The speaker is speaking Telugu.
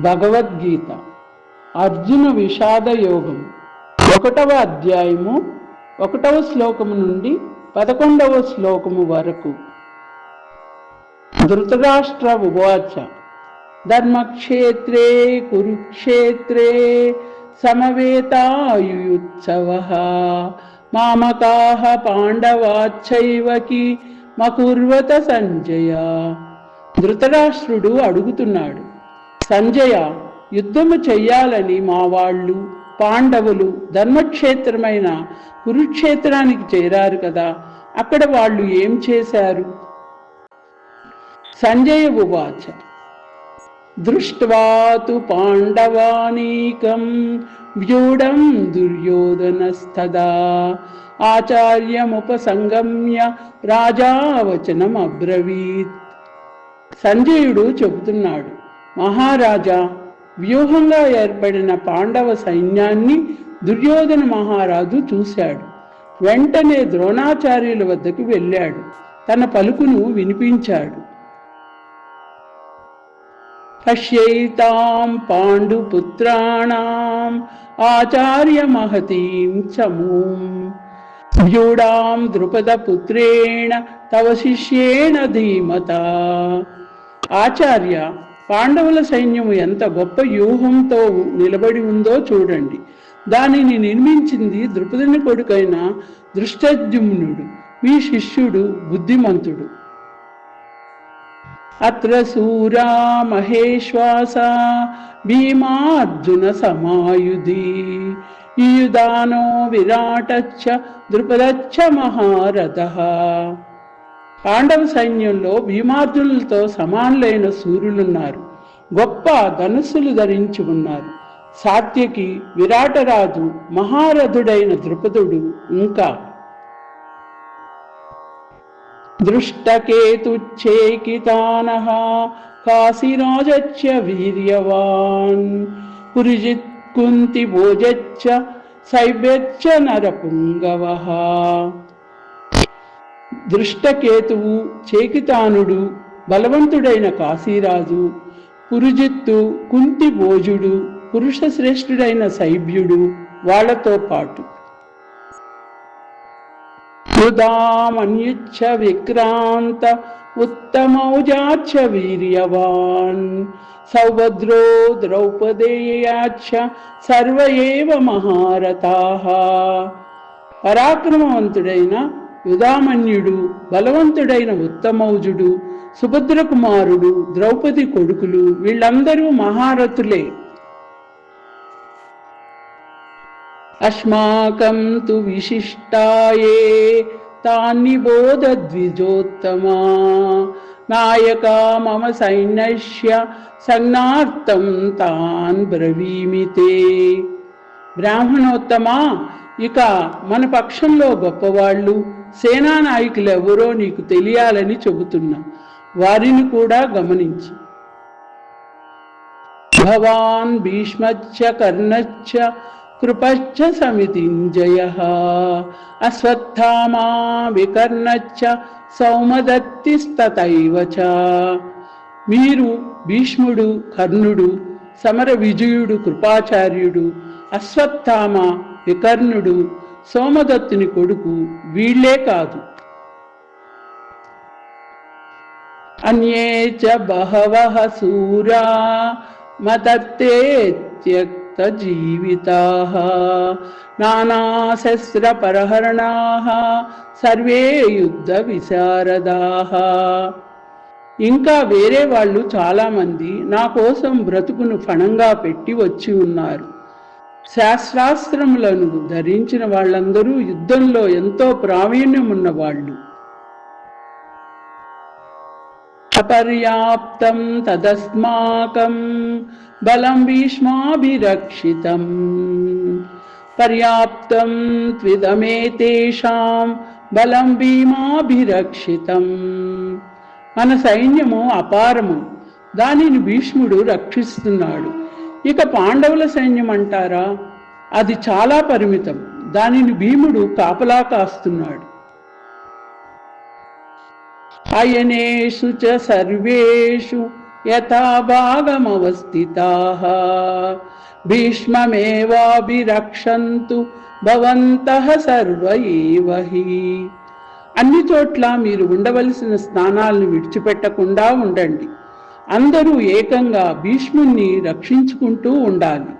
భగవద్గీత అర్జున విషాద యోగం 1వ అధ్యాయము 1వ శ్లోకము నుండి 11వ శ్లోకము వరకు. ధృతరాష్ట్ర ఉవాచ ధర్మక్షేత్రే కురుక్షేత్రే సమవేతాయుయుత్సవః మామకాః పాండవాశ్చైవ కిమకుర్వత సంజయ. ధృతరాష్ట్రుడు అడుగుతున్నాడు, సంజయ, యుద్ధము చెయ్యాలని మా వాళ్ళు పాండవులు ధర్మక్షేత్రమైన కురుక్షేత్రానికి చేరారు కదా, అక్కడ వాళ్ళు ఏం చేశారు? సంజయ ఉవాచ దృష్ట్వా తు పాండవానీకం వ్యూఢం దుర్యోధనస్తదా ఆచార్యముపసంగమ్య రాజా వచనం అబ్రవీత్. సంజయుడు చెబుతున్నాడు, మహారాజా, వ్యూహంగా ఏర్పడిన పాండవ సైన్యాన్ని దుర్యోధన మహారాజు చూశాడు. వెంటనే ద్రోణాచార్యుల వద్దకు వెళ్ళాడు, తన పలుకును వినిపించాడు. పశ్యైతాం పాండుపుత్రాణాం ఆచార్య మహతీం చమూం వ్యూఢాం ద్రుపదపుత్రేణ తవ శిష్యేణ ధీమతా. ఆచార్య, పాండవుల సైన్యము ఎంత గొప్ప వ్యూహంతో నిలబడి ఉందో చూడండి. దానిని నిర్మించింది ద్రుపదుని కొడుకైన దృష్టద్యుమ్నుడు, మీ శిష్యుడు బుద్ధిమంతుడు. అత్ర శూరా మహేశ్వాస భీమార్జున సమాయుధి యుధానో విరాటచ్చ ద్రుపదచ్చ మహారథః. పాండవ సైన్యంలో భీమార్జునులతో సమానులైన సూర్యులున్నారు, గొప్ప ధనుస్సులు ధరించి ఉన్నారు. సాత్యకి, విరాటరాజు, మహారథుడైన ద్రుపదుడు, ఇంకా దృష్టకేతుచ్చేకితానః కాశీరాజచ్చ వీర్యవాన్ పురిజిత్ కుంతి భోజచ్చ సైభ్యచ్చ నరపుంగవః. దృష్టకేతువు, చేకితానుడు, బలవంతుడైన కాశీరాజు, పురుజిత్తు, కుంతి భోజుడు, పురుష శ్రేష్ఠుడైన సైభ్యుడు వాళ్లతో పాటు. యుధామన్యుచ్చ విక్రాంత ఉత్తమౌజాచ్చ వీర్యవాన్ సౌభద్రో ద్రౌపదేయాచ్చ సర్వ ఏవ మహారథాః. పరాక్రమవంతుడైన యుధామన్యుడు, బలవంతుడైన ఉత్తమౌజుడు, సుభద్ర కుమారుడు, ద్రౌపది కొడుకులు, వీళ్ళందరూ మహారథులే. అస్మాకం తు విశిష్టాయే తాన్నిబోధ ద్విజోత్తమా నాయకా మమ సైన్యస్య సంజ్ఞార్థం తాన్ బ్రవీమితే. బ్రాహ్మణోత్తమా, ఇక మన పక్షంలో గొప్పవాళ్ళు, సేనానాయకులు ఎవరో నీకు తెలియాలని చెబుతున్నా, వారిని కూడా గమనించి. భవాన్ భీష్మచ్చ కర్ణచ్చ కృపశ్చ సమితింజయః అశ్వత్థామా వికర్ణచ్చ సౌమదత్తిస్తతైవ చ. మీరు భీష్ముడు, కర్ణుడు, సమర విజయుడు, కృపాచార్యుడు, అశ్వత్థామ, వికర్ణుడు, సోమదత్తుని కొడుకు, వీళ్లే కాదు, అన్యే చ బహవః శూరా మదత్తే త్యక్త జీవితాః నానాశస్త్ర పరహరణాః సర్వే యుద్ధ విశారదాః. ఇంకా వేరే వాళ్ళు చాలామంది నా కోసం బ్రతుకును ఫణంగా పెట్టి వచ్చి ఉన్నారు. శాస్త్రాస్త్రములను ధరించిన వాళ్ళందరూ యుద్ధంలో ఎంతో ప్రావీణ్యం ఉన్నవాళ్ళు. అపర్యాప్తం తదస్మాకం బలం భీష్మాభిరక్షితం పర్యాప్తం త్విదమేతేషాం బలం భీమాభిరక్షితం. మన సైన్యము అపారము, దానిని భీష్ముడు రక్షిస్తున్నాడు. ఇక పాండవుల సైన్యం అంటారా, అది చాలా పరిమితం, దానిని భీముడు కాపలా కాస్తున్నాడు. అయనేషు చ సర్వేషు యథా భాగమవస్థితాః భీష్మమేవాభిరక్షन्तు భవంతః సర్వ ఏవ హి. అన్ని చోట్ల మీరు ఉండవలసిన స్థానాలను విడిచిపెట్టకుండా ఉండండి. అందరూ ఏకంగా భీష్ముణ్ణి రక్షించుకుంటూ ఉండాలి.